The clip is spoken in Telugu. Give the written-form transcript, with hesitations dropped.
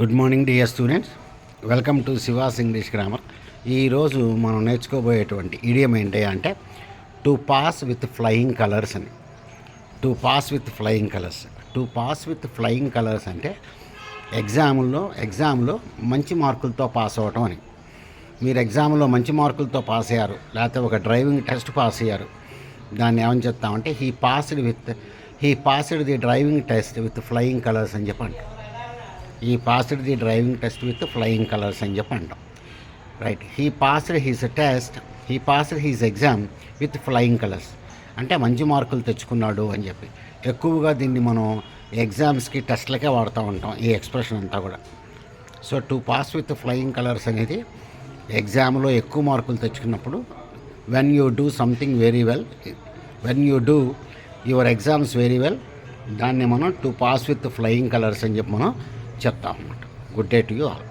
Good morning dear students, welcome to Shiva's English grammar. ఈరోజు మనం నేర్చుకోబోయేటువంటి ఇడియం ఏంటి అంటే to pass with flying colours అని. To pass with flying colours. To pass with flying colours అంటే ఎగ్జామ్లో మంచి మార్కులతో పాస్ అవ్వటం అని. మీరు ఎగ్జామ్లో మంచి మార్కులతో పాస్ అయ్యారు, లేకపోతే ఒక డ్రైవింగ్ టెస్ట్ పాస్ అయ్యారు, దాన్ని ఏమని చెప్తామంటే he passed the driving test with flying colours అని చెప్పండి. He passed the driving test with flying colours అని చెప్పి అంటాం. Right. He passed his exam with flying colours అంటే మంచి మార్కులు తెచ్చుకున్నాడు అని చెప్పి. ఎక్కువగా దీన్ని మనం ఎగ్జామ్స్కి టెస్ట్లకే వాడుతూ ఉంటాం ఈ ఎక్స్ప్రెషన్ అంతా కూడా. So to pass with flying colours అనేది ఎగ్జామ్లో ఎక్కువ మార్కులు తెచ్చుకున్నప్పుడు when you do something very well, when you do your exams very well, దాన్ని మనం to pass with flying colours అని చెప్పి మనం చెప్తాం అన్నమాట. Good day to you all.